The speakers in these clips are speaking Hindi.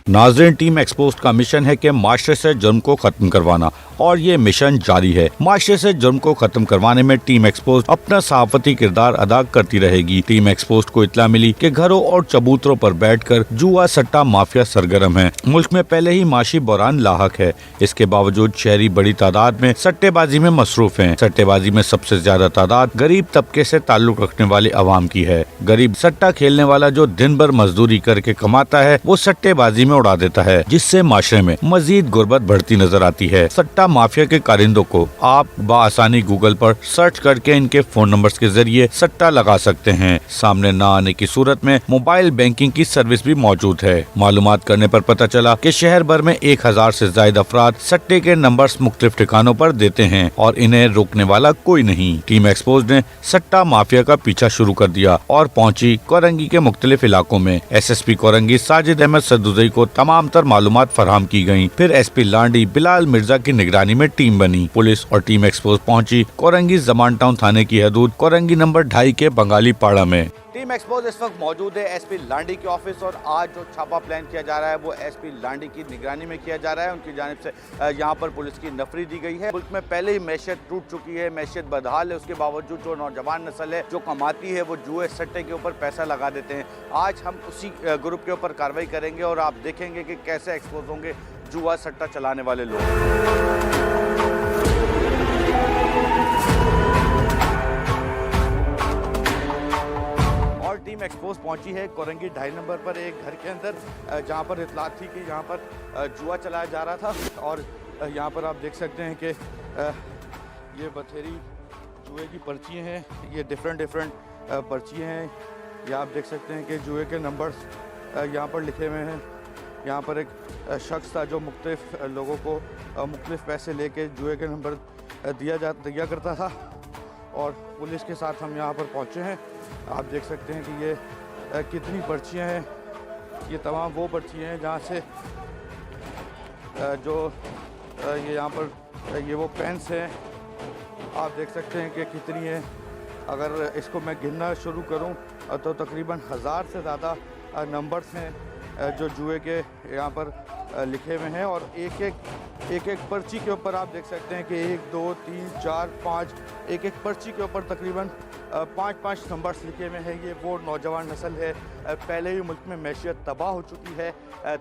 नाज़रीन, टीम एक्सपोज्ड का मिशन है कि माशरे से जुर्म को खत्म करवाना और ये मिशन जारी है। माशरे से जुर्म को खत्म करवाने में टीम एक्सपोज्ड अपना सहाफती किरदार अदा करती रहेगी। टीम एक्सपोज्ड को इत्तला मिली कि घरों और चबूतरों पर बैठकर जुआ सट्टा माफिया सरगर्म है। मुल्क में पहले ही माशी बहरान लाहक है। इसके बावजूद शहरी बड़ी तादाद में सट्टेबाजी में मसरूफ हैं। सट्टेबाजी में सबसे ज्यादा तादाद गरीब तबके से ताल्लुक रखने वाले अवाम की है। गरीब सट्टा खेलने वाला जो दिन भर मजदूरी करके कमाता है वो सट्टेबाजी में उड़ा देता है, जिससे माशरे में मजीद गुर्बत बढ़ती नजर आती है। सट्टा माफिया के कारिंदों को आप बआसानी गूगल पर सर्च करके इनके फोन नंबर्स के जरिए सट्टा लगा सकते हैं। सामने न आने की सूरत में मोबाइल बैंकिंग की सर्विस भी मौजूद है। मालूमात करने पर पता चला कि शहर भर में 1000 से ज्यादा अफराद सट्टे के नंबर्स मुख्तलिफ ठिकानों पर देते हैं और इन्हें रोकने वाला कोई नहीं। टीम एक्सपोज्ड ने सट्टा माफिया का पीछा शुरू कर दिया और पहुंची कोरंगी के मुख्तलिफ इलाकों में। SSP कोरंगी साजिद अहमद सदुजई को तमाम तर मालूमात फराहम की गयी। फिर SP लांडी बिलाल मिर्जा की निगरानी में टीम बनी। पुलिस और टीम एक्सपोज पहुंची कोरंगी जमान टाउन थाने की हदूद कोरंगी नंबर 2.5 के बंगाली पाड़ा में। टीम एक्सपोज इस वक्त मौजूद है SP लांडी के ऑफिस और आज जो छापा प्लान किया जा रहा है वो SP लांडी की निगरानी में किया जा रहा है। उनकी जानिब से यहाँ पर पुलिस की नफरी दी गई है। मुल्क में पहले ही मैशियत टूट चुकी है, मैशियत बदहाल है। उसके बावजूद जो नौजवान नस्ल है जो कमाती है वो जुए सट्टे के ऊपर पैसा लगा देते हैं। आज हम उसी ग्रुप के ऊपर कार्रवाई करेंगे और आप देखेंगे कि कैसे एक्सपोज होंगे जुआ सट्टा चलाने वाले लोग। टीम एक्सपोज पहुंची है कोरंगी 2.5 नंबर पर एक घर के अंदर, जहां पर इतलात थी कि यहां पर जुआ चलाया जा रहा था। और यहां पर आप देख सकते हैं कि ये बथेरी जुए की पर्चियाँ हैं, ये डिफरेंट पर्चियाँ हैं। ये आप देख सकते हैं कि जुए के नंबर्स यहां पर लिखे हुए हैं। यहां पर एक शख्स था जो मुख्तलिफ लोगों को मुख्तलिफ पैसे लेके जुए के नंबर दिया करता था और पुलिस के साथ हम यहाँ पर पहुँचे हैं। आप देख सकते हैं कि ये कितनी पर्चियाँ हैं। ये तमाम वो पर्चियाँ हैं जहाँ से जो ये यहाँ पर ये वो पेन्स हैं। आप देख सकते हैं कि कितनी है। अगर इसको मैं गिनना शुरू करूँ तो तकरीबन 1000 से ज़्यादा नंबर्स हैं जो जुए के यहाँ पर लिखे हुए हैं। और एक एक पर्ची के ऊपर आप देख सकते हैं कि 1 2 3 4 5 एक पर्ची के ऊपर तकरीबन 5 नंबर्स लिखे हुए हैं। ये वो नौजवान नस्ल है। पहले ही मुल्क में मैशियत तबाह हो चुकी है।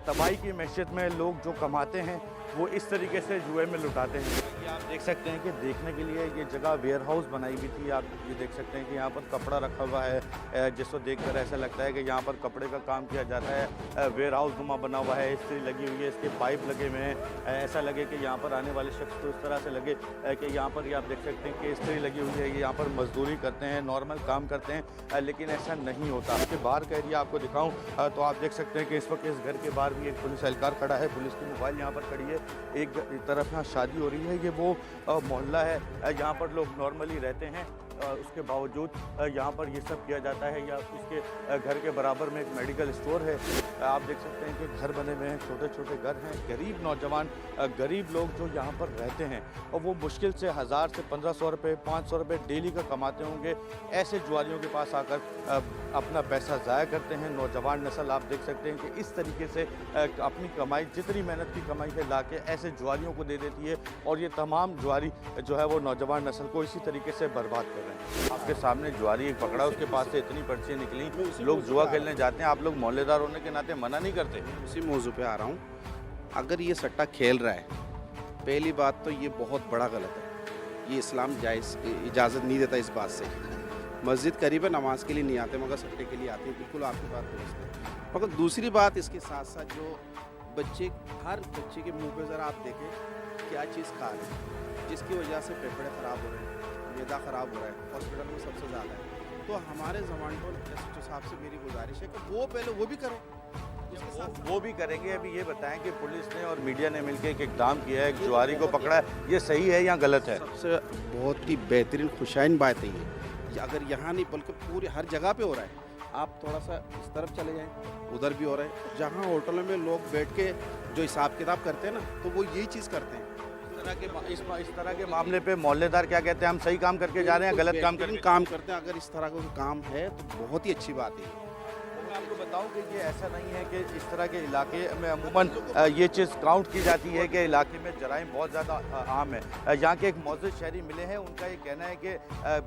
तबाही की मैशियत में लोग जो कमाते हैं वो इस तरीके से जुए में लुटाते हैं। ये आप देख सकते हैं कि देखने के लिए ये जगह वेयर हाउस बनाई हुई थी। आप ये देख सकते हैं कि यहाँ पर कपड़ा रखा हुआ है, जिसको देखकर ऐसा लगता है कि यहाँ पर कपड़े का काम किया जाता है। वेयर हाउस नुमा बना हुआ है, इस्त्री लगी हुई है, इसके पाइप लगे हुए हैं। ऐसा लगे कि यहाँ पर आने वाले शख्स को इस तरह से लगे कि यहाँ पर ये आप देख सकते हैं कि इस्त्री लगी हुई है, ये यहाँ पर मजदूरी करते हैं, नॉर्मल काम करते हैं, लेकिन ऐसा नहीं होता। इसके बाहर का एरिया आपको दिखाऊँ तो आप देख सकते हैं कि इस वक्त इस घर के बाहर भी एक पुलिस एहलकार खड़ा है। पुलिस की मोबाइल यहाँ पर खड़ी है। एक तरफ यहाँ शादी हो रही है। ये वो मोहल्ला है यहाँ पर लोग नॉर्मली रहते हैं, उसके बावजूद यहाँ पर ये सब किया जाता है। या इसके घर के बराबर में एक मेडिकल स्टोर है। आप देख सकते हैं कि घर बने हुए हैं, छोटे छोटे घर हैं। गरीब नौजवान गरीब लोग जो यहाँ पर रहते हैं और वो मुश्किल से 1000 से 1500 रुपये 500 रुपये डेली का कमाते होंगे। ऐसे जुआरियों के पास आकर अपना पैसा ज़ाया करते हैं। नौजवान नस्ल आप देख सकते हैं कि इस तरीके से अपनी कमाई, जितनी मेहनत की कमाई है, ला के ऐसे जुआरियों को दे देती है और ये तमाम जुआरी जो है वो नौजवान नस्ल को इसी तरीके से बर्बाद कर रहे हैं। आपके सामने जुआरी एक पकड़ा, उसके पास से इतनी पर्चियाँ निकली। लोग जुआ खेलने जाते हैं, आप लोग मोहल्लेदार होने के नाते मना नहीं करते? उसी मौजू पे आ रहा हूँ। अगर ये सट्टा खेल रहा है, पहली बात तो ये बहुत बड़ा गलत है। ये इस्लाम इजाज़त नहीं देता इस बात से। मस्जिद करीब है, नमाज के लिए नहीं आते मगर सट्टे के लिए आते हैं। बिल्कुल आपकी बात दुरुस्त है। मगर दूसरी बात इसके साथ साथ जो बच्चे, हर बच्चे के मुंह पे ज़रा आप देखें क्या चीज़ खा रहे हैं, जिसकी वजह से फेफड़े ख़राब हो रहे हैं, मैदा ख़राब हो रहा है, हॉस्पिटल में सबसे ज़्यादा है। तो हमारे जमानटोल SHO साहब से मेरी गुजारिश है कि वो पहले वो भी करें। वो भी करेंगे। अभी ये बताएं कि पुलिस ने और मीडिया ने मिलकर एक इक़दाम किया है, एक जुआरी को पकड़ा है, ये सही है या गलत है? सबसे बहुत ही बेहतरीन खुशाइन बात है ये। अगर यहाँ नहीं बल्कि पूरी हर जगह पे हो रहा है। आप थोड़ा सा इस तरफ चले जाएं, उधर भी हो रहा है। जहाँ होटलों में लोग बैठ के जो हिसाब किताब करते हैं ना, तो वो यही चीज़ करते हैं। इस तरह के मामले पे मोहल्लेदार क्या कहते हैं? हम सही काम करके जा रहे हैं, गलत काम करते हैं। अगर इस तरह का काम है तो बहुत ही अच्छी बात है। आपको बताऊं कि ये ऐसा नहीं है कि इस तरह के इलाके में अमूमन ये चीज़ काउंट की जाती है कि इलाके में जराइम बहुत ज़्यादा आम है। यहाँ के एक मौजूद शहरी मिले हैं, उनका ये कहना है कि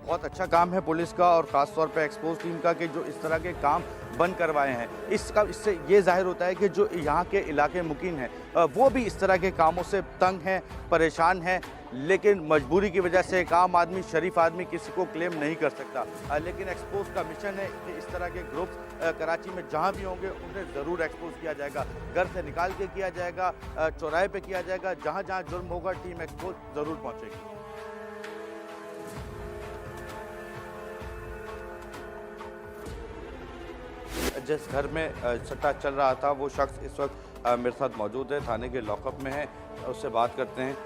बहुत अच्छा काम है पुलिस का और ख़ास तौर पे एक्सपोज टीम का कि जो इस तरह के काम बंद करवाए हैं। इससे ये जाहिर होता है कि जो यहाँ के इलाके मुकीन हैं वो भी इस तरह के कामों से तंग हैं, परेशान हैं, लेकिन मजबूरी की वजह से एक आम आदमी, शरीफ आदमी किसी को क्लेम नहीं कर सकता। लेकिन एक्सपोज का मिशन है कि इस तरह के ग्रुप्स कराची में जहाँ भी होंगे उन्हें ज़रूर एक्सपोज किया जाएगा, घर से निकाल के किया जाएगा, चौराहे पे किया जाएगा, जहाँ जहाँ जुर्म होगा टीम एक्सपोज ज़रूर पहुँचेगी। जिस घर में सट्टा चल रहा था वो शख्स इस वक्त मेरे साथ मौजूद है, थाने के लॉकअप में है, उससे बात करते हैं।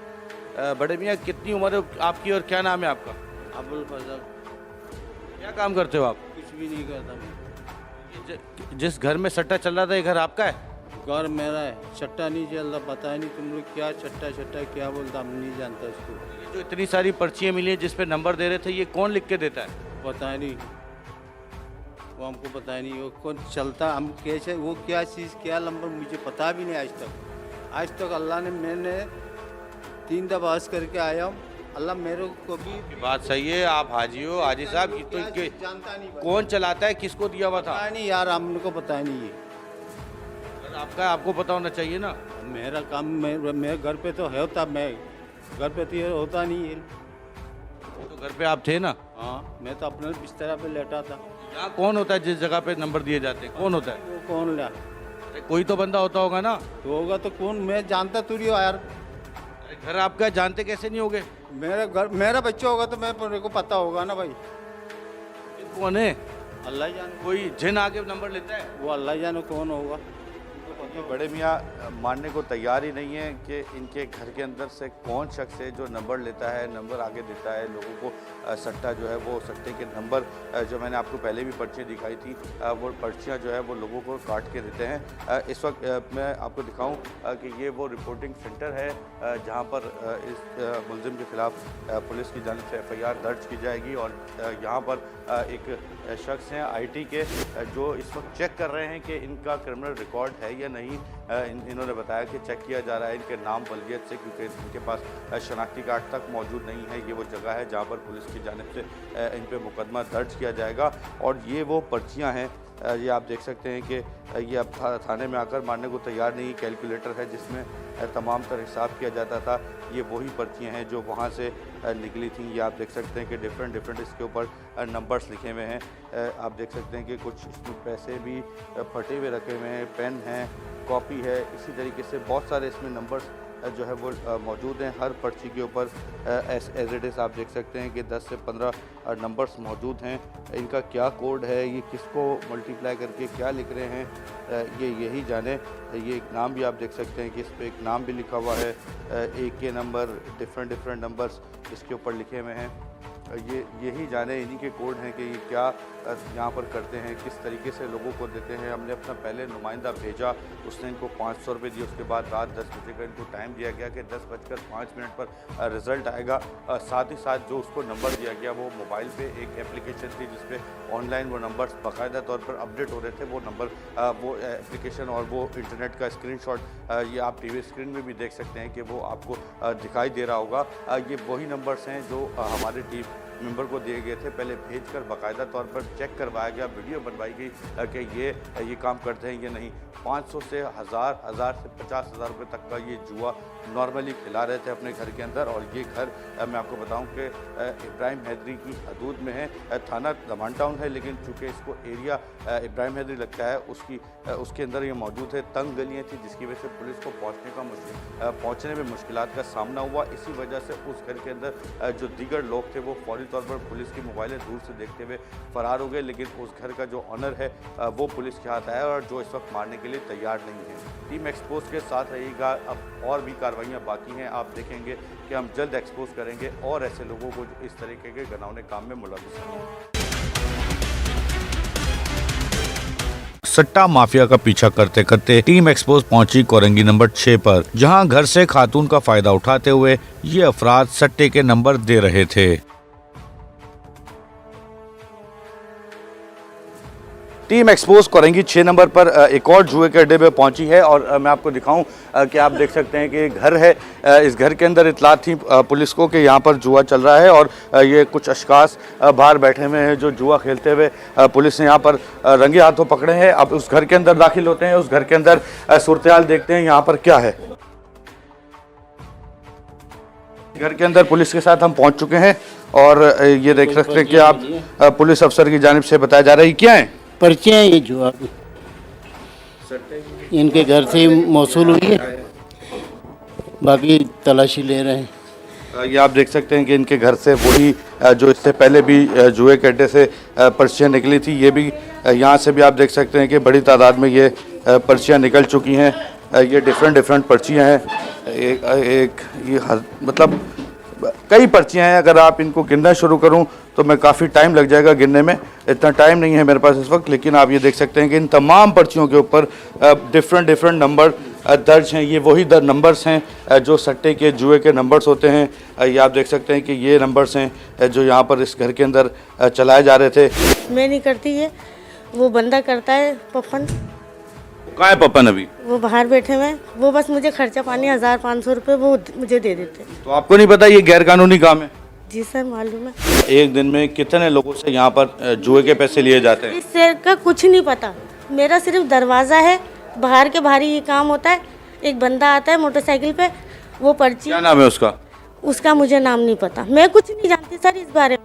बड़े मियाँ, कितनी उम्र है आपकी और क्या नाम है आपका? अबुल फजल। क्या काम करते हो आप? कुछ भी नहीं करता मैं। जिस घर में सट्टा चल रहा था ये घर आपका है? घर मेरा है, सट्टा नहीं चल रहा, पता है नहीं तुम लोग क्या सट्टा सट्टा क्या बोलता, हम नहीं जानता इसको। ये जो इतनी सारी पर्चियाँ मिली हैं जिस पे नंबर दे रहे थे, ये कौन लिख के देता है? पता है नहीं, वो हमको पता है नहीं, वो कौन चलता, हम कैसे, वो क्या चीज़ क्या नंबर मुझे पता भी नहीं आज तक अल्लाह ने, मैंने 3 दफ़ा हज करके आया हूँ, अल्लाह मेरे को भी। बात सही है, आप हाजी हो, हाजी साहब। तो जानता नहीं, कौन चलाता है, किसको दिया हुआ था? पता नहीं यार, हमको पता नहीं ये आपका, आपको पता होना चाहिए ना। मेरा काम, मैं घर पे तो है, तब मैं घर पे तो ये होता नहीं है। तो घर पे आप थे ना? हाँ, मैं तो अपने बिस्तर पे लेटा था। यहाँ कौन होता है जिस जगह पे नंबर दिए जाते हैं, कौन होता है? वो कौन ला? अरे कोई तो बंदा होता होगा ना। तो होगा तो कौन, मैं जानता तो नहीं हो यार। अरे घर आपका, जानते कैसे नहीं होगे? मेरा घर, मेरा बच्चा होगा तो मेरे को पता होगा ना भाई। कौन है? अल्लाह ही जाने, कोई जिन आके नंबर लेता है? वो अल्लाह ही जाने कौन होगा। ये बड़े मियाँ मानने को तैयार ही नहीं है कि इनके घर के अंदर से कौन शख्स है जो नंबर लेता है, नंबर आगे देता है लोगों को। सट्टा जो है वो सट्टे के नंबर जो मैंने आपको पहले भी पर्चियाँ दिखाई थी, वो पर्चियाँ जो है वो लोगों को काट के देते हैं। इस वक्त मैं आपको दिखाऊं कि ये वो रिपोर्टिंग सेंटर है जहाँ पर इस मुलजिम के ख़िलाफ़ पुलिस की जानिब से FIR दर्ज की जाएगी। और यहाँ पर एक शख्स हैं IT के जो इस वक्त चेक कर रहे हैं कि इनका क्रिमिनल रिकॉर्ड है या नहीं। इन्होंने बताया कि चेक किया जा रहा है इनके नाम बल्दियत से, क्योंकि इनके पास शनाख्ती कार्ड तक मौजूद नहीं है। ये वो जगह है जहाँ पर पुलिस की जानिब से इन पे मुकदमा दर्ज किया जाएगा। और ये वो पर्चियाँ हैं, ये आप देख सकते हैं कि ये अब थाने में आकर मानने को तैयार नहीं। कैलकुलेटर है जिसमें तमाम तर हिसाब किया जाता था। ये वही पर्चियाँ हैं जो वहाँ से निकली थी। ये आप देख सकते हैं कि डिफरेंट इसके ऊपर नंबर्स लिखे हुए हैं। आप देख सकते हैं कि कुछ इसमें पैसे भी फटे हुए रखे हुए हैं, पेन है, कॉपी है, इसी तरीके से बहुत सारे इसमें नंबर्स जो है वो मौजूद हैं। हर पर्ची के ऊपर एज इट इज़ आप देख सकते हैं कि 10 से 15 नंबर्स मौजूद हैं। इनका क्या कोड है, ये किसको मल्टीप्लाई करके क्या लिख रहे हैं, ये यही जाने। ये एक नाम भी आप देख सकते हैं कि इस पर एक नाम भी लिखा हुआ है, एक के नंबर, डिफरेंट नंबर्स इसके ऊपर लिखे हुए हैं। ये यही जाने, इन्हीं के कोड हैं कि ये क्या यहाँ पर करते हैं, किस तरीके से लोगों को देते हैं। हमने अपना पहले नुमाइंदा भेजा, उसने इनको 500 रुपये दिए। उसके बाद रात 10 बजे का इनको टाइम दिया गया कि 10:05 पर रिज़ल्ट आएगा। साथ ही साथ जो उसको नंबर दिया गया वो मोबाइल पे एक एप्लीकेशन थी जिस पे ऑनलाइन वो नंबर्स बाकायदा तौर पर अपडेट हो रहे थे। वो नंबर, वो एप्लीकेशन और वो इंटरनेट का स्क्रीनशॉट ये आप TV स्क्रीन में भी देख सकते हैं कि वो आपको दिखाई दे रहा होगा। ये वही नंबर्स हैं जो हमारे टीम मेंबर को दिए गए थे। पहले भेजकर बाकायदा तौर पर चेक करवाया गया, वीडियो बनवाई गई कि ये काम करते हैं या नहीं। 500 से 1000 से 50,000 रुपये तक का ये जुआ नॉर्मली खिला रहे थे अपने घर के अंदर। और ये घर मैं आपको बताऊं कि इब्राहिम हैदरी की हदूद में है। थाना दमान टाउन है, लेकिन चूँकि इसको एरिया इब्राहिम हैदरी लगता है, उसके अंदर ये मौजूद है। तंग गलियाँ थी जिसकी वजह से पुलिस को पहुँचने में मुश्किलात का सामना हुआ। इसी वजह से उस घर के अंदर जो दीगर लोग थे वो फौरी तौर पर पुलिस की मोबाइलें दूर से देखते हुए फरार हो गए। लेकिन उस घर का जो ऑनर है वो पुलिस के हाथ आया और जो इस वक्त मारने के लिए तैयार नहीं है। टीम एक्सपोज के साथ रहिएगा, अब और भी कार्रवाइयाँ बाकी हैं। आप देखेंगे कि हम जल्द एक्सपोज करेंगे और ऐसे लोगों को जो इस तरीके के घिनौने काम में मुलविस हैं। सट्टा माफिया का पीछा करते करते टीम एक्सपोज पहुंची कोरंगी नंबर 6 पर, जहां घर से खातून का फायदा उठाते हुए ये अफराद सट्टे के नंबर दे रहे थे। टीम एक्सपोज कोरंगी 6 नंबर पर एक और जुए के अड्डे पे पहुंची है और मैं आपको दिखाऊं कि आप देख सकते हैं कि घर है। इस घर के अंदर इतलात थी पुलिस को कि यहाँ पर जुआ चल रहा है और ये कुछ अशखास बाहर बैठे हुए हैं जो जुआ खेलते हुए पुलिस ने यहाँ पर रंगे हाथों पकड़े हैं। अब उस घर के अंदर दाखिल होते हैं, उस घर के अंदर सूरत हाल देखते हैं यहाँ पर क्या है। घर के अंदर पुलिस के साथ हम पहुँच चुके हैं और ये देख सकते हैं कि आप पुलिस अफसर की जानिब से बताया जा रहा है क्या है। पर्चे हैं ये जुआ की, इनके घर से मौसूल हुई है, बाकी तलाशी ले रहे हैं। ये आप देख सकते हैं कि इनके घर से वही जो इससे पहले भी जुए के अड्डे से पर्चियाँ निकली थी, ये भी यहाँ से भी आप देख सकते हैं कि बड़ी तादाद में ये पर्चियाँ निकल चुकी हैं। ये डिफरेंट पर्चियाँ हैं, मतलब कई पर्चियाँ हैं। अगर आप इनको गिनना शुरू करूं तो मैं काफ़ी टाइम लग जाएगा गिनने में, इतना टाइम नहीं है मेरे पास इस वक्त। लेकिन आप ये देख सकते हैं कि इन तमाम पर्चियों के ऊपर डिफरेंट नंबर दर्ज हैं। ये वही नंबर्स हैं जो सट्टे के जुए के नंबर्स होते हैं। ये आप देख सकते हैं कि ये नंबर्स हैं जो यहाँ पर इस घर के अंदर चलाए जा रहे थे। मैं नहीं करती है, वो बंदा करता है पपन। कहाँ है पपन अभी? वो बाहर बैठे हुए हैं, वो बस मुझे खर्चा पानी 1500 रुपये वो मुझे दे देते हैं। तो आपको नहीं पता ये गैर कानूनी काम है? जी सर मालूम है। एक दिन में कितने लोगों से यहाँ पर जुए के पैसे लिए जाते हैं? इससे का कुछ नहीं पता, मेरा सिर्फ दरवाज़ा है, बाहर के बाहर ये काम होता है। एक बंदा आता है मोटरसाइकिल पे, वो पर्ची। क्या नाम है उसका? उसका मुझे नाम नहीं पता, मैं कुछ नहीं जानती सर इस बारे में।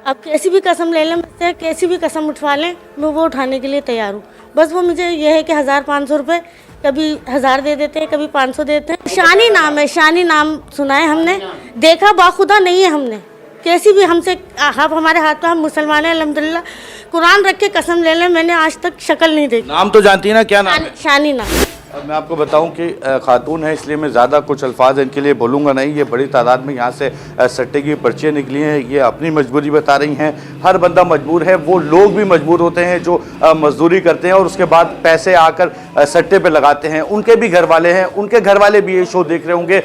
अब कैसी भी कसम ले लें मुझसे, कैसी भी कसम उठवा लें, मैं वो उठाने के लिए तैयार हूँ। बस वो मुझे यह है कि 1500 रुपये, कभी 1000 दे देते हैं, कभी 500 देते हैं। शानी नाम है, शानी नाम सुना है हमने, देखा बाखुदा नहीं है हमने। कैसी भी हमसे, आप हमारे हाथ पर, हम मुसलमान हैं अल्हम्दुलिल्लाह, कुरान रख के कसम ले लें, मैंने आज तक शक्ल नहीं देखी। नाम तो जानती है ना, क्या नाम है? शानी नाम। अब मैं आपको बताऊं कि खातून है इसलिए मैं ज़्यादा कुछ अल्फाज इनके लिए बोलूँगा नहीं। ये बड़ी तादाद में यहाँ से सट्टे की पर्चियाँ निकली हैं, ये अपनी मजबूरी बता रही हैं। हर बंदा मजबूर है, वो लोग भी मजबूर होते हैं जो मजदूरी करते हैं और उसके बाद पैसे आकर सट्टे पे लगाते हैं। उनके भी घर वाले हैं, उनके घर वाले भी ये शो देख रहे होंगे,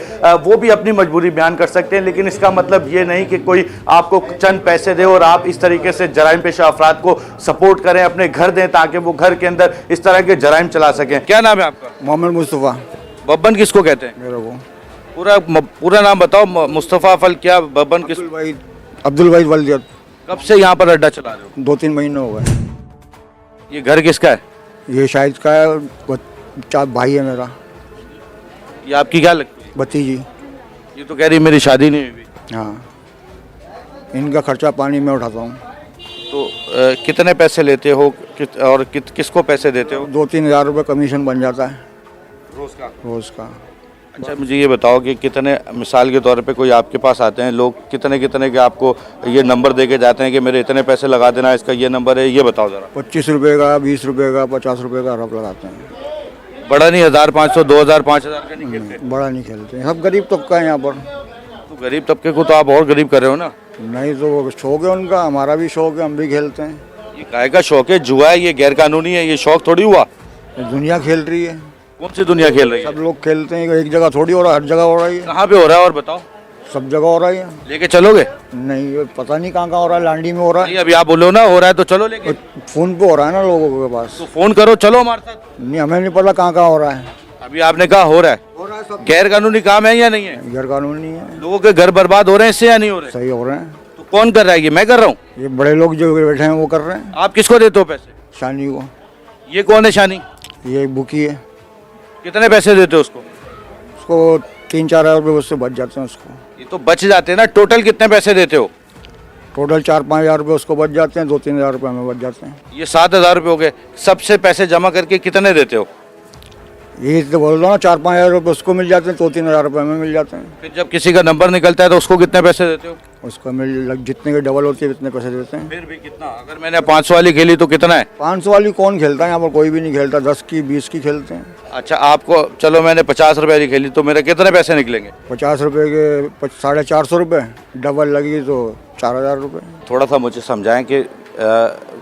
वो भी अपनी मजबूरी बयान कर सकते हैं। लेकिन इसका मतलब ये नहीं कि कोई आपको चंद पैसे दे और आप इस तरीके से जराइम पेशा अफराद को सपोर्ट करें, अपने घर दें ताकि वो घर के अंदर इस तरह के जराइम चला सकें। क्या नाम है आपका? मोहम्मद मुस्तफ़ा। बब्बन किसको कहते हैं? मेरे को पूरा नाम बताओ। मुस्तफ़ा फल क्या, बब्बन किस? अब्दुल वाहिद वल्दियत। कब से यहाँ पर अड्डा चला रहे हो? 2-3 महीने हो गए। ये घर किसका है? ये शाहिद का है, 4 भाई है मेरा। ये आपकी क्या लगती है? भतीजी। ये तो कह रही मेरी शादी नहीं हुई। हाँ, इनका खर्चा पानी में उठाता हूँ। तो कितने पैसे लेते हो और किसको पैसे देते हो? 2-3 हज़ार रुपये कमीशन बन जाता है रोज़ का। अच्छा मुझे ये बताओ कि कितने, मिसाल के तौर पे कोई आपके पास आते हैं लोग, कितने के आपको ये नंबर दे के जाते हैं कि मेरे इतने पैसे लगा देना, इसका ये नंबर है, ये बताओ ज़रा। 25 रुपये का, 20 रुपये का, 50 रुपये का रफ लगाते हैं। बड़ा नहीं, 1500, 2000, 5000 का नहीं खेलते? बड़ा नहीं खेलते, सब गरीब तबका है यहाँ पर। तो गरीब तबके को तो आप और गरीब कर रहे हो ना। नहीं तो वो शौक है उनका, हमारा भी शौक है, हम भी खेलते हैं। ये काय का शौक है? जुआ है, ये गैर कानूनी है, ये शौक थोड़ी हुआ। दुनिया खेल रही है। कौन सी दुनिया खेल रही है? सब लोग खेलते हैं, एक जगह थोड़ी हो रहा है, हर जगह हो रही है। कहाँ पे हो रहा है और बताओ? सब जगह हो रही है। लेके चलोगे? नहीं, ये पता नहीं कहाँ हो रहा है, लांडी में हो रहा है। नहीं अभी आप बोलो ना हो रहा है तो चलो लेके। फोन पे हो रहा है ना लोगों के पास। तो फोन करो, चलो हमारे साथ। नहीं, हमें नहीं पता कहाँ हो रहा है। अभी आपने कहा हो रहा है, सब गैर कानूनी काम है या नहीं है? गैर कानूनी है। लोगों के घर बर्बाद हो रहे हैं इससे या नहीं हो रहे? सही हो रहे हैं। तो कौन कर रहा है? ये मैं कर रहा हूँ? ये बड़े लोग जो बैठे हैं वो कर रहे हैं। आप किसको देते हो पैसे? शानी को। ये कौन है शानी? ये बुकी है। कितने पैसे देते हो उसको? उसको 3-4 हज़ार रुपये उससे बच जाते हैं उसको। ये तो बच जाते हैं ना। टोटल कितने पैसे देते हो? टोटल 4-5 हज़ार रुपये उसको बच जाते हैं, 2-3 हज़ार रुपये हमें बच जाते हैं। ये 7000 रुपये हो गए। सबसे पैसे जमा करके कितने देते हो? ये तो बोल रहा हूँ, 4-5 हज़ार रुपये उसको मिल जाते हैं, 2-3 हज़ार रुपये हमें मिल जाते हैं। फिर जब किसी का नंबर निकलता है तो उसको कितने पैसे देते हो? उसको जितने के डबल होती है उतने पैसे देते हैं। फिर भी कितना? अगर मैंने 500 वाली खेली तो कितना है? 500 वाली कौन खेलता है यहाँ पर? कोई भी नहीं खेलता। 10 की 20 की खेलते हैं। अच्छा आपको, चलो मैंने 50 रुपये वाली खेली तो मेरे कितने पैसे निकलेंगे? 50 रुपये के 450 रुपये, डबल लगी तो 4000 रुपये। थोड़ा सा मुझे समझाएं कि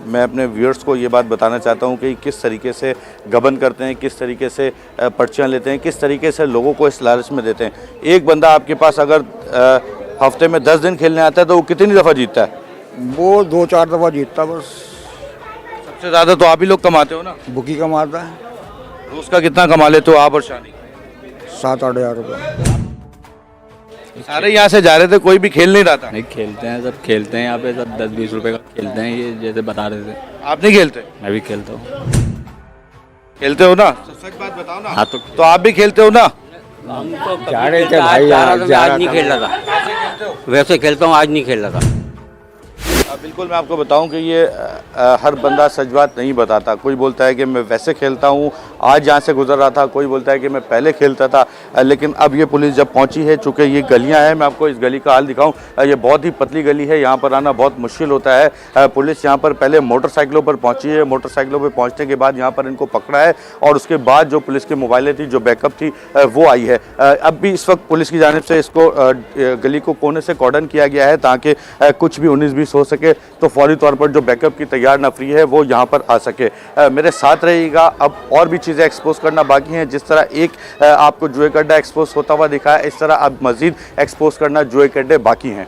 मैं अपने व्यूअर्स को ये बात बताना चाहता हूँ कि किस तरीके से गबन करते हैं, किस तरीके से पर्चियाँ लेते हैं, किस तरीके से लोगों को इस लालच में देते हैं। एक बंदा आपके पास अगर हफ्ते में 10 दिन खेलने आता है तो वो कितनी दफ़ा जीतता है? वो 2-4 दफ़ा जीतता बस। सबसे ज़्यादा तो आप ही लोग कमाते हो ना, बुकी कमाता है रोज़ का कितना कमा लेते हो आप और शानी? 7-8 हज़ार रुपये। सारे यहाँ से जा रहे थे, कोई भी खेल नहीं रहा था? नहीं खेलते हैं, सब खेलते हैं यहाँ पे, सब 10-20 रुपए का खेलते हैं, ये जैसे बता रहे थे। आप नहीं खेलते? मैं भी खेलता हूँ। खेलते हो ना, तो सच बात बताओ ना। हाँ तो आप भी खेलते हो ना? जा रहे थे भाई, आज नहीं खेल रहा था, वैसे खेलता हूँ, आज नहीं खेल रहा था। बिल्कुल, मैं आपको बताऊं कि ये हर बंदा सच बात नहीं बताता। कोई बोलता है कि मैं वैसे खेलता हूं, आज यहाँ से गुजर रहा था, कोई बोलता है कि मैं पहले खेलता था। लेकिन अब ये पुलिस जब पहुंची है, चूँकि ये गलियां हैं, मैं आपको इस गली का हाल दिखाऊं, ये बहुत ही पतली गली है, यहाँ पर आना बहुत मुश्किल होता है। पुलिस यहाँ पर पहले मोटरसाइकिलों पर पहुँची है, मोटरसाइकिलों पर पहुँचने के बाद यहाँ पर इनको पकड़ा है और उसके बाद जो पुलिस की मोबाइलें थी, जो बैकअप थी, वो आई है। अब भी इस वक्त पुलिस की जानिब से इसको गली को कोने से कॉर्डन किया गया है ताकि कुछ भी 19-20 हो सके तो फौरी तौर पर जो बैकअप की तैयार नफरी है वो यहाँ पर आ सके। मेरे साथ रहिएगा, अब और भी चीज़ें एक्सपोज करना बाकी हैं। जिस तरह एक आपको जुए का अड्डा एक्सपोज होता हुआ दिखा है, इस तरह अब मजीद एक्सपोज करना जुए के अड्डे बाकी हैं।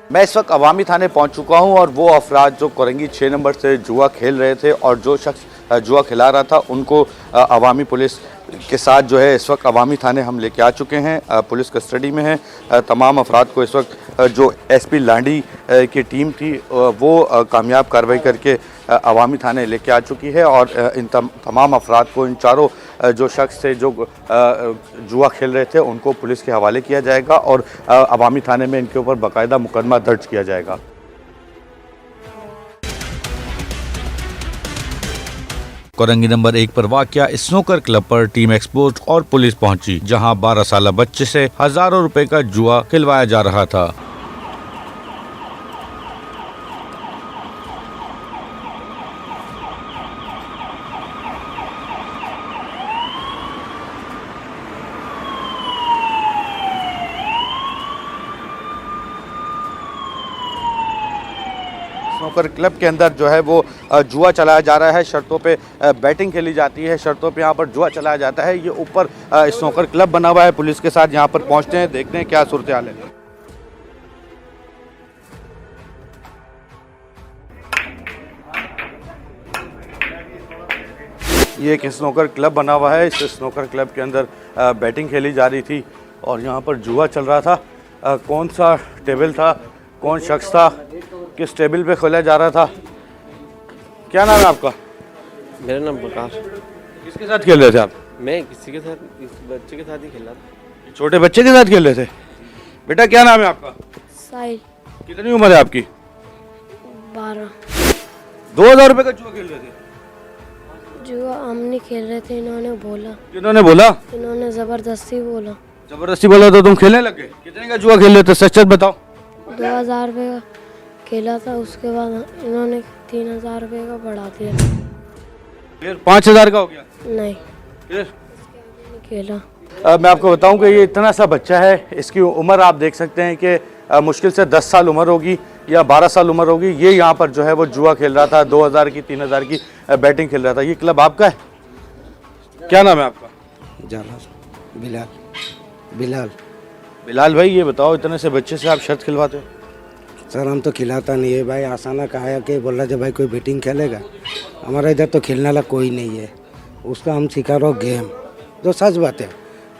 मैं इस वक्त अवामी थाने पहुंच चुका हूं और वो अफराद जो कोरंगी 6 नंबर से जुआ खेल रहे थे और जो शख्स जुआ खिला रहा था, उनको अवामी पुलिस के साथ जो है इस वक्त अवामी थाने हम लेके आ चुके हैं। पुलिस कस्टडी में है। तमाम अफराद को इस वक्त जो एसपी लांडी की टीम थी वो कामयाब कार्रवाई करके अवामी थाने लेके आ चुकी है और इन तमाम अफराद को, इन चारों जो शख्स थे जो जुआ खेल रहे थे, उनको पुलिस के हवाले किया जाएगा और अवामी थाने में इनके ऊपर बाकायदा मुकदमा दर्ज किया जाएगा। कोरंगी नंबर 1 पर वाक़या स्नूकर क्लब पर टीम एक्सपोज और पुलिस पहुंची, जहां 12 साल बच्चे से हजारों रुपए का जुआ खिलवाया जा रहा था। स्नूकर क्लब के अंदर जो है वो जुआ चलाया जा रहा है, शर्तों पे बैटिंग खेली जाती है, शर्तों पे यहाँ पर जुआ चलाया जाता है। ये ऊपर स्नूकर क्लब बना हुआ है। पुलिस के साथ यहाँ पर पहुँचते हैं, देखते हैं क्या सूरत हाल है। ये एक स्नूकर क्लब बना हुआ है। इस स्नूकर क्लब के अंदर बैटिंग खेली जा रही थी और यहाँ पर जुआ चल रहा था। कौन सा टेबल था, कौन शख्स था, किस टेबल पे खोला जा रहा था? क्या नाम है आपका? मेरा नाम प्रकाश। किसके साथ खेल रहे थे आप? मैं किसी के साथ, इस बच्चे के साथ ही खेला था। छोटे बच्चे के साथ खेल रहे थे? बेटा क्या नाम है आपका? साहिल। कितनी उम्र है आपकी? 12। 2000 रुपए का जुआ खेल रहे थे? जुआ हम नहीं खेल रहे थे, इन्होंने बोला। किन्होंने बोला? इन्होंने जबरदस्ती बोला। जबरदस्ती बोला तो तुम खेलने लगे? कितने का जुआ खेल रहे थे, सच सच बताओ। 2000 रुपये का खेला था, उसके बाद इन्होंने 3000 रुपये का बढ़ा दिया। फिर 5000 का हो गया? नहीं, फिर नहीं खेला। मैं आपको बताऊं कि ये इतना सा बच्चा है, इसकी उम्र आप देख सकते हैं कि मुश्किल से 10 साल उम्र होगी या 12 साल उम्र होगी। ये यहाँ पर जो है वो जुआ खेल रहा था, 2000 की 3000 की बैटिंग खेल रहा था। ये क्लब आपका है? क्या नाम है आपका? बिलाल। बिलाल। बिलाल भाई, ये बताओ इतने से बच्चे से आप शर्त खिलवाते हो? सर हम तो खिलाता नहीं है भाई, आसाना कहा है कि बोल रहा था भाई कोई बैटिंग खेलेगा, हमारा इधर तो खेलने वाला कोई नहीं है। उसका हम सिखा रहा गेम, जो सच बात है,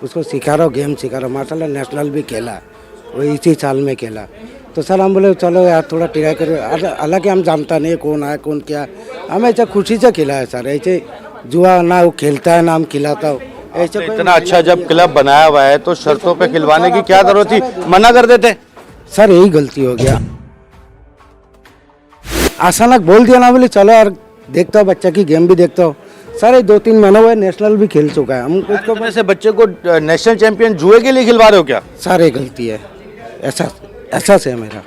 उसको सिखा रहा गेम सिखा रहा। माशाल्लाह नेशनल भी खेला, वो इसी साल में खेला। तो सर हम बोले चलो यार थोड़ा ट्राई करो, हालांकि हम जानता नहीं कौन है कौन क्या, हम ऐसा खुशी से खिला है सर। ऐसे जुआ ना वो खेलता है ना हम खिलाता हो। ऐसे इतना अच्छा जब क्लब बनाया हुआ है तो शर्तों पे खिलवाने की क्या जरूरत थी? मना कर देते। सर यही गलती हो गया, अचानक बोल दिया ना, बोले चलो यार देखता हो बच्चा की गेम भी देखता हो। सर 2-3 महीने हुए नेशनल भी खेल चुका है। हम उसको ऐसे बच्चे को नेशनल चैंपियन जुए के लिए खिलवा रहे हो क्या? सारे गलती है, एहसास है मेरा,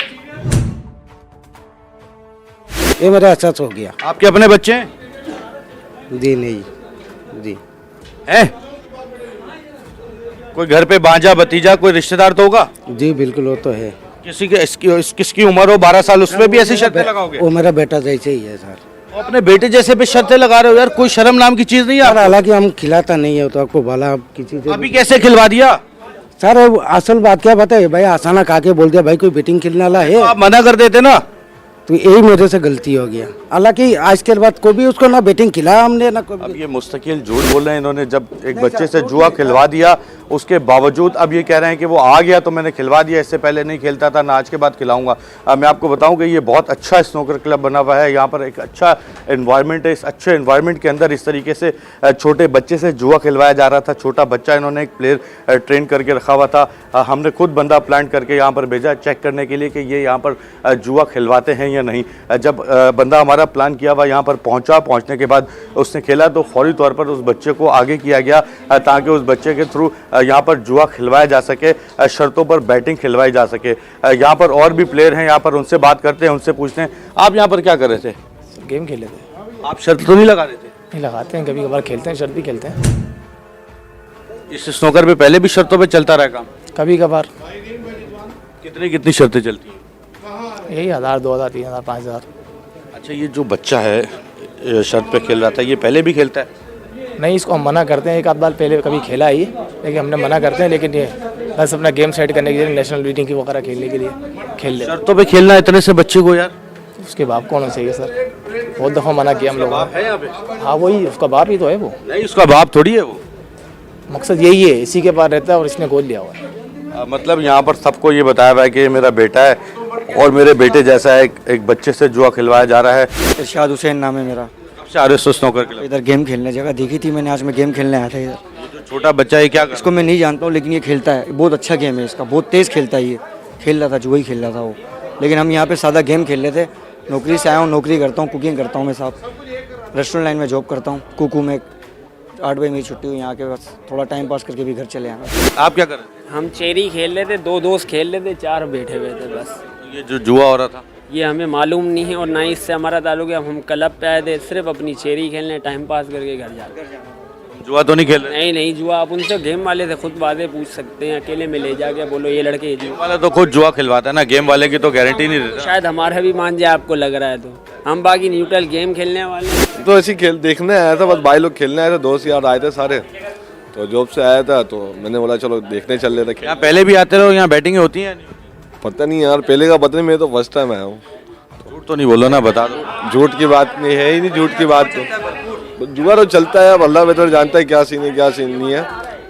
ये मेरा एहसास हो गया। आपके अपने बच्चे हैं? जी नहीं जी हैं? कोई घर पे भांजा भतीजा कोई रिश्तेदार तो होगा? जी बिल्कुल वो तो है। किसी के किसकी उम्र हो 12 साल उसमें भी ऐसी शर्तें लगाओगे? वो मेरा बेटा जैसे ही है सर। तो अपने बेटे जैसे पे शर्तें लगा रहे हो यार, कोई शर्म नाम की चीज नहीं है सर आपको? हालांकि हम खिलाता नहीं है तो आपको भला किसी से अभी कैसे खिलवा दिया? सर असल बात क्या पता है भाई, आसाना खा के बोल दिया भाई कोई बेटिंग खेलने वाला है, आप मना कर देते ना। तो यही मेरे से गलती हो गया। हालांकि आज के बाद कोई भी उसको ना बेटिंग खिलाया हमने ना कोई। अब ये मुस्तकिल झूठ बोल रहे हैं इन्होंने, जब एक बच्चे से जुआ खिलवा दिया उसके बावजूद अब ये कह रहे हैं कि वो आ गया तो मैंने खिलवा दिया, इससे पहले नहीं खेलता था ना आज के बाद खिलाऊंगा। मैं आपको बताऊं कि ये बहुत अच्छा स्नूकर क्लब बना हुआ है, यहाँ पर एक अच्छा एनवायरनमेंट है। इस अच्छे एनवायरनमेंट के अंदर इस तरीके से छोटे बच्चे से जुआ खिलवाया जा रहा था। छोटा बच्चा इन्होंने एक प्लेयर ट्रेन करके रखा हुआ था। हमने खुद बंदा प्लान करके यहाँ पर भेजा चेक करने के लिए कि ये यहाँ पर जुआ खिलवाते हैं या नहीं। जब बंदा हमारा प्लान किया हुआ यहाँ पर पहुँचने के बाद उसने खेला तो फौरी तौर पर उस बच्चे को आगे किया गया ताकि उस बच्चे के थ्रू यहाँ पर जुआ खिलवाया जा सके, शर्तों पर बैटिंग खिलवाई जा सके। यहाँ पर और भी प्लेयर हैं, यहाँ पर उनसे बात करते हैं, उनसे पूछते हैं आप यहाँ पर क्या कर रहे थे? गेम खेले थे। आप शर्त तो नहीं लगा रहे थे? नहीं लगाते हैं, कभी कभार खेलते हैं, शर्त भी खेलते हैं। इस स्नूकर पे पहले भी शर्तों पे चलता रहा काम? कभी कभार। कितनी शर्तें चलती हैं? यही 1000, 2000, 3000, 5000। अच्छा, ये जो बच्चा है शर्त पे खेल रहा था, ये पहले भी खेलता है? नहीं, इसको हम मना करते हैं, एक आध बार पहले कभी खेला ही, लेकिन हमने मना करते हैं। लेकिन ये बस अपना गेम सेट करने के लिए, नेशनल मीटिंग की वगैरह खेलने के लिए खेल ले। शर्तों पे खेलना इतने से बच्चे को यार? उसके बाप कौन चाहिए सर? बहुत दफ़ा मना किया हम लोगों है यहाँ पे? ने। हाँ वही उसका बाप ही तो है वो। नहीं, उसका बाप थोड़ी है वो। मकसद यही है, इसी के पास रहता है और इसने गोद लिया हुआ है। मतलब यहाँ पर सबको ये बताया हुआ है कि ये मेरा बेटा है और मेरे बेटे जैसा एक बच्चे से जुआ खिलवाया जा रहा है। इरशाद हुसैन नाम है मेरा। स्नूकर क्लब इधर गेम खेलने जगह देखी थी मैंने, आज मैं गेम खेलने आया था इधर। जो छोटा बच्चा है क्या इसको मैं नहीं जानता हूँ, लेकिन ये खेलता है, बहुत अच्छा गेम है इसका, बहुत तेज़ खेलता है ये। खेल रहा था, जुआ ही खेल रहा था वो। लेकिन हम यहाँ पे सादा गेम खेल रहे थे। नौकरी से आया हूँ, नौकरी करता हूँ, कुकिंग करता हूँ मैं साहब, रेस्टोरेंट लाइन में जॉब करता हूँ। कुकू में 8 बजे मेरी छुट्टी हुई यहाँ के, बस थोड़ा टाइम पास करके भी घर चले आना। आप क्या कर रहे थे? हम चेरी खेल रहे थे, 2 दोस्त खेल रहे थे, 4 बैठे हुए थे बस। ये जो जुआ हो रहा था ये हमें मालूम नहीं है और ना ही इससे हमारा ताल्लुक है। हम क्लब पे आए थे सिर्फ अपनी चेरी खेलने, टाइम पास करके घर जाते। जुआ तो नहीं खेल रहे? नहीं जुआ, आप उनसे गेम वाले से खुद बातें पूछ सकते हैं। अकेले में ले जाके बोलो ये लड़के ये जुआ वाला तो खुद जुआ खिलवाता है ना, गेम वाले की तो गारंटी नहीं देता। शायद हमारा भी मान जाए, आपको लग रहा है तो। हम बाकी न्यूट्रल गेम खेलने वाले तो ऐसी खेल देखने आया था, बस भाई लोग खेलने आए थे, दोस्त यार आए थे सारे, तो जॉब से आया था तो मैंने बोला चलो देखने चल रहे थे। यहाँ पहले भी आते रहो, यहाँ बैटिंग होती है? पता नहीं यार, पहले का पता नहीं, मैं तो फर्स्ट टाइम आया हूँ। झूठ तो नहीं बोलो ना, बता दो। झूठ की बात नहीं है ही नहीं, झूठ की बात तो जुआ तो चलता है। अब अल्लाह बेहतर जानता है क्या सीन है क्या सीन नहीं है,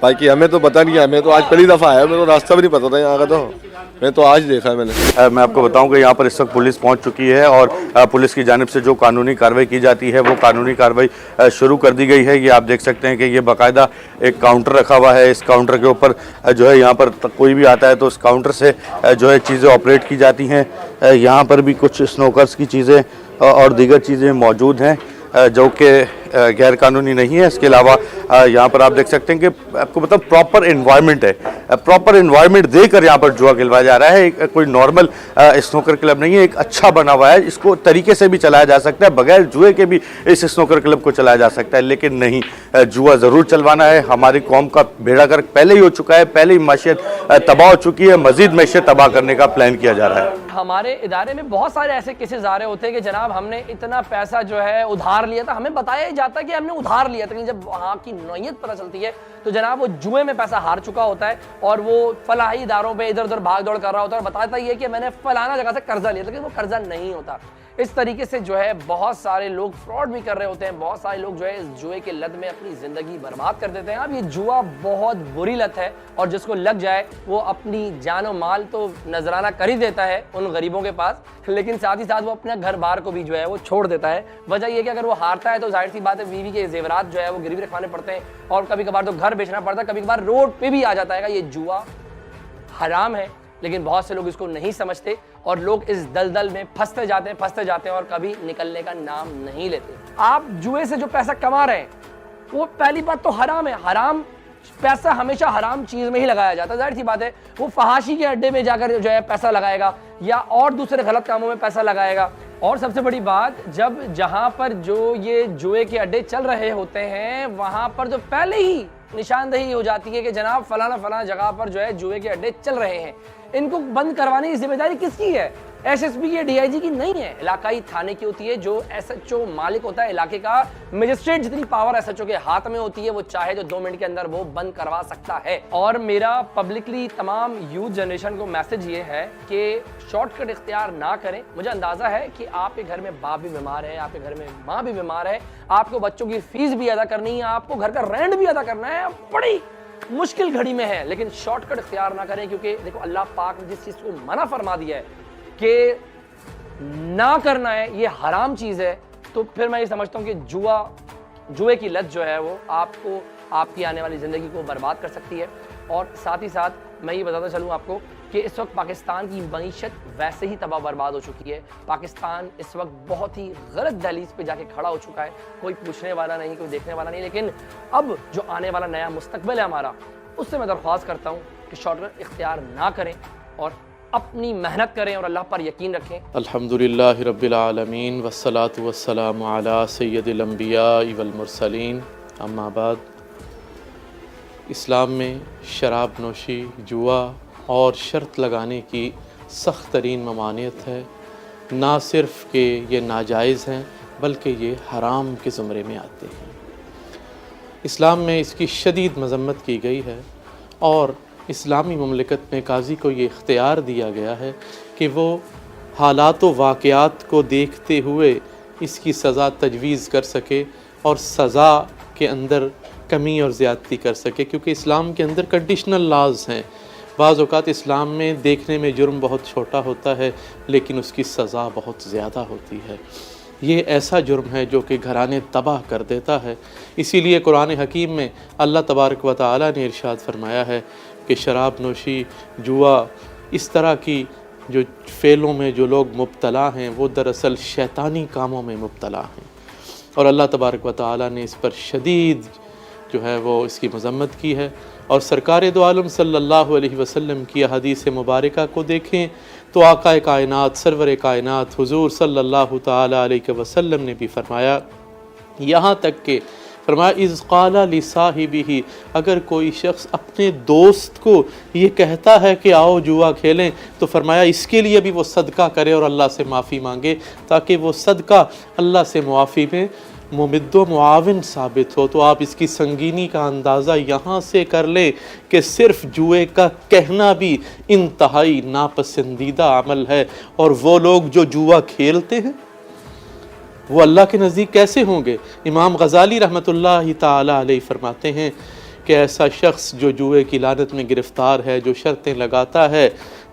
बाकी हमें तो पता नहीं है। हमें तो आज पहली दफ़ा आया, मेरे को रास्ता भी नहीं पता था यहाँ का, तो मैं तो आज देखा है मैंने। मैं आपको बताऊं कि यहाँ पर इस वक्त पुलिस पहुँच चुकी है और पुलिस की जानिब से जो कानूनी कार्रवाई की जाती है वो कानूनी कार्रवाई शुरू कर दी गई है। ये आप देख सकते हैं कि ये बाकायदा एक काउंटर रखा हुआ है। इस काउंटर के ऊपर जो है यहाँ पर कोई भी आता है तो उस काउंटर से जो है चीज़ें ऑपरेट की जाती हैं। यहाँ पर भी कुछ स्नूकर्स की चीज़ें और दीगर चीज़ें मौजूद हैं जो कि गैर कानूनी नहीं है। इसके अलावा यहाँ पर आप देख सकते हैं कि आपको मतलब प्रॉपर एनवायरनमेंट है, प्रॉपर एनवायरनमेंट देकर यहाँ पर जुआ खिलवाया जा रहा है। कोई नॉर्मल स्नूकर क्लब नहीं है, एक अच्छा बना हुआ है। इसको तरीके से भी चलाया जा सकता है, बगैर जुए के भी इस स्नूकर क्लब को चलाया जा सकता है, लेकिन नहीं, जुआ ज़रूर चलवाना है। हमारी कौम का बेड़ा गर्क पहले ही हो चुका है, पहले ही मैशियत तबाह हो चुकी है, मजीद मैशियत तबाह करने का प्लान किया जा रहा है। हमारे इदारे में बहुत सारे ऐसे केसेस आ रहे होते हैं कि जनाब हमने इतना पैसा जो है उधार लिया था, हमें बताया जाता है कि हमने उधार लिया था, लेकिन जब वहाँ की नौयत पता चलती है तो जनाब वो जुए में पैसा हार चुका होता है और वो फलाही इदारों पे इधर उधर भाग दौड़ कर रहा होता है और बताता ही है कि मैंने फलाना जगह से कर्जा लिया, लेकिन वो कर्जा नहीं होता। इस तरीके से जो है बहुत सारे लोग फ्रॉड भी कर रहे होते हैं, बहुत सारे लोग जो है इस जुए के लत में अपनी जिंदगी बर्बाद कर देते हैं। अब ये जुआ बहुत बुरी लत है और जिसको लग जाए वो अपनी जान और माल तो नजराना कर ही देता है उन गरीबों के पास, लेकिन साथ ही साथ वो अपने घर बार को भी जो है वो छोड़ देता है। वजह ये कि अगर वो हारता है तो जाहिर सी बात है बीवी के जेवरात जो है वो गिरवी रखवाने पड़ते हैं और कभी कभार तो घर बेचना पड़ता है, कभी कभार रोड पे भी आ जाता है। ये जुआ हराम है, लेकिन बहुत से लोग इसको नहीं समझते और लोग इस दलदल में फंसते जाते हैं और कभी निकलने का नाम नहीं लेते। आप जुए से जो पैसा कमा रहे हैं वो पहली बात तो हराम है। हराम पैसा हमेशा हराम चीज में ही लगाया जाता है, जाहिर सी बात है। वो फहाशी के अड्डे में जाकर जो है पैसा लगाएगा या और दूसरे गलत कामों में पैसा लगाएगा। और सबसे बड़ी बात, जब जहां पर जो ये जुए के अड्डे चल रहे होते हैं वहां पर जो पहले ही निशानदेही हो जाती है कि जनाब फलाना जगह पर जो है जुए के अड्डे चल रहे हैं। इनको बंद करवाने की जिम्मेदारी किसकी है? एसएसपी की, डीआईजी की नहीं है, इलाकाई थाने की होती है। जो एसएचओ मालिक होता है इलाके का, मजिस्ट्रेट जितनी पावर एसएचओ के हाथ में होती है, वो चाहे तो 2 मिनट के अंदर वो बंद करवा सकता है। और मेरा पब्लिकली तमाम यूथ जनरेशन को मैसेज ये है कि शॉर्टकट इख्तियार ना करें। मुझे अंदाजा है कि आपके घर में बाप भी बीमार है, आपके घर में माँ भी बीमार है, आपको बच्चों की फीस भी अदा करनी है, आपको घर का रेंट भी अदा करना है, बड़ी मुश्किल घड़ी में है। लेकिन शॉर्टकट इख्तियार ना करें, क्योंकि देखो अल्लाह पाक ने जिस चीज को मना फरमा दिया है कि ना करना है, ये हराम चीज है, तो फिर मैं ये समझता हूँ कि जुए की लत जो है वो आपको, आपकी आने वाली ज़िंदगी को बर्बाद कर सकती है। और साथ ही साथ मैं ये बताता चलूँ आपको कि इस वक्त पाकिस्तान की मईशत वैसे ही तबाह बर्बाद हो चुकी है। पाकिस्तान इस वक्त बहुत ही गलत दहलीज पे जाके खड़ा हो चुका है। कोई पूछने वाला नहीं, कोई देखने वाला नहीं। लेकिन अब जो आने वाला नया मुस्तकबिल है हमारा, उससे मैं दरख्वास्त करता हूँ कि शॉर्टकट इख्तियार ना करें और अपनी मेहनत करें और अल्लाह पर यकीन रखें। अल्हम्दुलिल्लाहि रब्बिल आलमीन वस्सलातु वस्सलामु अला सय्यदिल अंबिया वल मुरसलीन, अम्मा बाद। इस्लाम में शराब नोशी, जुआ और शर्त लगाने की सख्त तरीन ममानियत है। ना सिर्फ़ कि ये नाजायज़ हैं बल्कि ये हराम के ज़ुमरे में आते हैं। इस्लाम में इसकी शदीद मज़म्मत की गई है और इस्लामी ममलिकत में काजी को ये इख्तियार दिया गया है कि वो हालात व वाक़यात को देखते हुए इसकी सज़ा तजवीज़ कर सके और सज़ा के अंदर कमी और ज़्यादती कर सके, क्योंकि इस्लाम के अंदर कंडीशनल लाज हैं। बाज़ औक़ात इस्लाम में देखने में जुर्म बहुत छोटा होता है लेकिन उसकी सज़ा बहुत ज़्यादा होती है। ये ऐसा जुर्म है जो कि घराने तबाह कर देता है। इसीलिए कुरान हकीम में अल्लाह तबारक व तआला ने इरशाद फरमाया है कि शराब नोशी, जुआ, इस तरह की जो फ़ेलों में जो लोग मुब्तला हैं वो दरअसल शैतानी कामों में मुब्तला हैं। और अल्लाह तबारक व तआला ने इस पर शदीद जो है वो इसकी मज़म्मत की है। और सरकार दो आलम सल्लल्लाहु अलैहि वसल्लम की हदीस मुबारका को देखें तो आका कायनात, सरवर कायनात हुजूर सल्लल्लाहु ताला अलैहि वसल्लम ने भी फरमाया, यहाँ तक कि फरमाया इज़ क़ाला लिसाहिबिही, अगर कोई शख्स अपने दोस्त को ये कहता है कि आओ जुआ खेलें, तो फरमाया इसके लिए भी वो सदका करे और अल्लाह से माफ़ी मांगे, ताकि वो सदका अल्लाह से मुआफ़ी में मुमिद्दो मुआविन साबित हो। तो आप इसकी संगीनी का अंदाज़ा यहाँ से कर लें कि सिर्फ़ जुए का कहना भी इंतहाई नापसंदीदा अमल है। और वो लोग जो जुआ खेलते हैं वो अल्लाह के नज़दीक कैसे होंगे? इमाम गज़ाली रहमतुल्लाहि ताला अलैहि फरमाते हैं कि ऐसा शख्स जो जुए की लानत में गिरफ़्तार है, जो शर्तें लगाता है,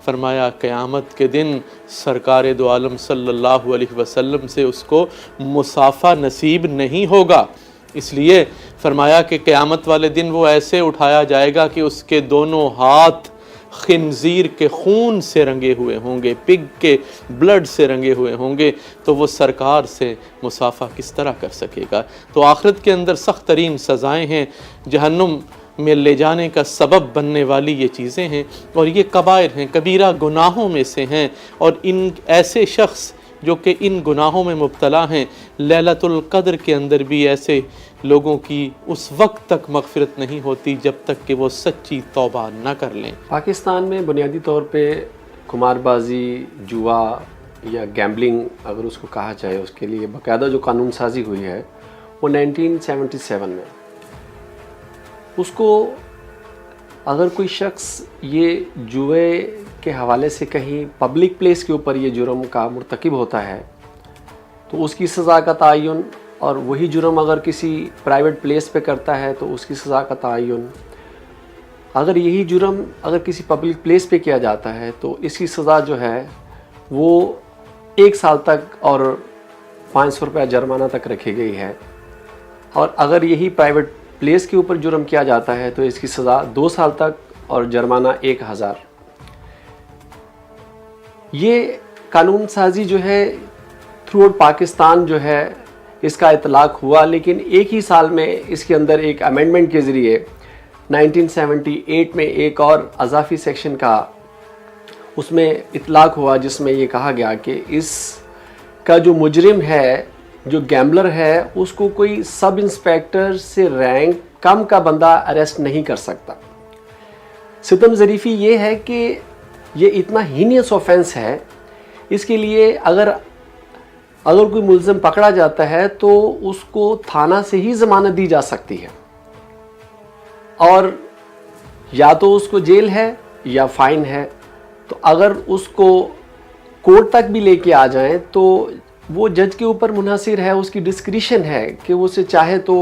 फरमाया क़यामत के दिन सरकार दो आलम सल्लल्लाहु अलैहि वसल्लम से उसको मुसाफ़ा नसीब नहीं होगा। इसलिए फरमाया कि क़यामत वाले दिन वो ऐसे उठाया जाएगा कि उसके दोनों हाथ खिंजीर के खून से रंगे हुए होंगे, पिग के ब्लड से रंगे हुए होंगे, तो वो सरकार से मुसाफ़ा किस तरह कर सकेगा? तो आखिरत के अंदर सख्त तरीन सज़ाएँ हैं, जहन्नुम में ले जाने का सबब बनने वाली ये चीज़ें हैं और ये कबायर हैं, कबीरा गुनाहों में से हैं। और इन ऐसे शख्स जो कि इन गुनाहों में मुब्तला हैं, लैलतुल क़द्र के अंदर भी ऐसे लोगों की उस वक्त तक मग़फ़िरत नहीं होती जब तक कि वो सच्ची तौबा न कर लें। पाकिस्तान में बुनियादी तौर पे कुमारबाजी, जुआ या गैम्बलिंग अगर उसको कहा जाए, उसके लिए बाकायदा जो कानून साजी हुई है वो 1977 में। उसको अगर कोई शख्स ये जुए के हवाले से कहीं पब्लिक प्लेस के ऊपर ये जुर्म का मुर्तकिब होता है तो उसकी सज़ा का तयन, और वही जुर्म अगर किसी प्राइवेट प्लेस पे करता है तो उसकी सज़ा का तयन। अगर यही जुर्म अगर किसी पब्लिक प्लेस पे किया जाता है तो इसकी सज़ा जो है वो 1 साल तक और 500 रुपया जुर्माना तक रखी गई है। और अगर यही प्राइवेट प्लेस के ऊपर जुर्म किया जाता है तो इसकी सज़ा 2 साल तक और जुर्माना 1000। ये कानून साजी जो है थ्रू आउट पाकिस्तान जो है इसका इतलाक़ हुआ, लेकिन एक ही साल में इसके अंदर एक अमेंडमेंट के ज़रिए 1978 में एक और अज़ाफ़ी सेक्शन का उसमें इतलाक़ हुआ जिसमें ये कहा गया कि इसका जो मुजरिम है, जो गैम्बलर है, उसको कोई सब इंस्पेक्टर से रैंक कम का बंदा अरेस्ट नहीं कर सकता। सितम ज़रीफ़ी ये है कि ये इतना हीनियस ऑफेंस है, इसके लिए अगर कोई मुल्ज़िम पकड़ा जाता है तो उसको थाना से ही ज़मानत दी जा सकती है, और या तो उसको जेल है या फ़ाइन है। तो अगर उसको कोर्ट तक भी लेके आ जाएं तो वो जज के ऊपर मुनहसिर है, उसकी डिस्क्रिशन है कि वो उसे चाहे तो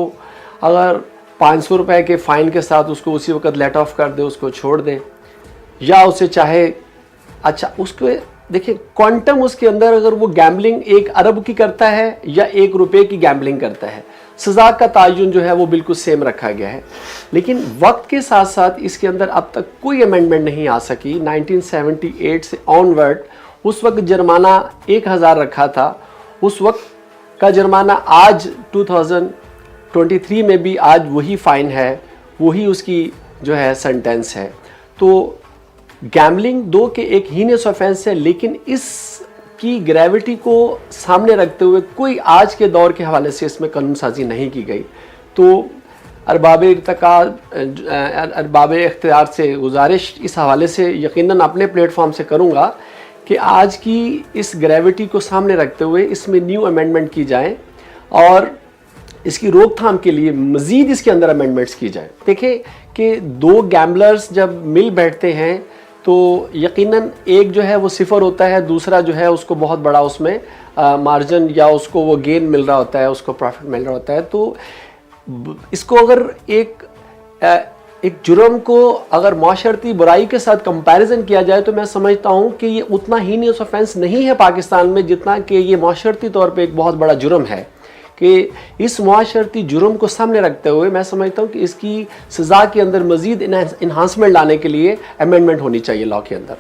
अगर 500 रुपए के फ़ाइन के साथ उसको उसी वक्त लेट ऑफ कर दे, उसको छोड़ दे, या उसे चाहे अच्छा उसको देखिए क्वांटम उसके अंदर अगर वो गैम्बलिंग 1 अरब की करता है या 1 रुपए की गैम्बलिंग करता है, सज़ा का तायुन जो है वो बिल्कुल सेम रखा गया है। लेकिन वक्त के साथ साथ इसके अंदर अब तक कोई अमेंडमेंट नहीं आ सकी। 1978 से ऑनवर्ड, उस वक्त जुर्माना 1000 रखा था, उस वक्त का जुर्माना आज 2023 में भी आज वही फ़ाइन है, वही उसकी जो है सेंटेंस है। तो गैम्बलिंग 2 के एक हीनियस ऑफेंस है, लेकिन इसकी ग्रेविटी को सामने रखते हुए कोई आज के दौर के हवाले से इसमें कानून साजी नहीं की गई। तो अरबाब इख्तियार से गुजारिश इस हवाले से यकीनन अपने प्लेटफॉर्म से करूँगा कि आज की इस ग्रेविटी को सामने रखते हुए इसमें न्यू अमेंडमेंट की जाए और इसकी रोकथाम के लिए मज़ीद इसके अंदर अमेंडमेंट्स की जाए। देखिए कि 2 गैम्बलर्स जब मिल बैठते हैं तो यकीनन एक जो है वो सिफर होता है, दूसरा जो है उसको बहुत बड़ा उसमें मार्जिन या उसको वो गेन मिल रहा होता है, उसको प्रॉफिट मिल रहा होता है। तो इसको अगर एक जुर्म को अगर माशरती बुराई के साथ कंपैरिजन किया जाए तो मैं समझता हूँ कि ये उतना हीनियस ऑफेंस नहीं है पाकिस्तान में जितना कि ये माशरती तौर पे एक बहुत बड़ा जुर्म है। कि इस माशरती जुर्म को सामने रखते हुए मैं समझता हूँ कि इसकी सज़ा के अंदर मज़ीद इन्हांसमेंट लाने के लिए अमेंडमेंट होनी चाहिए लॉ के अंदर।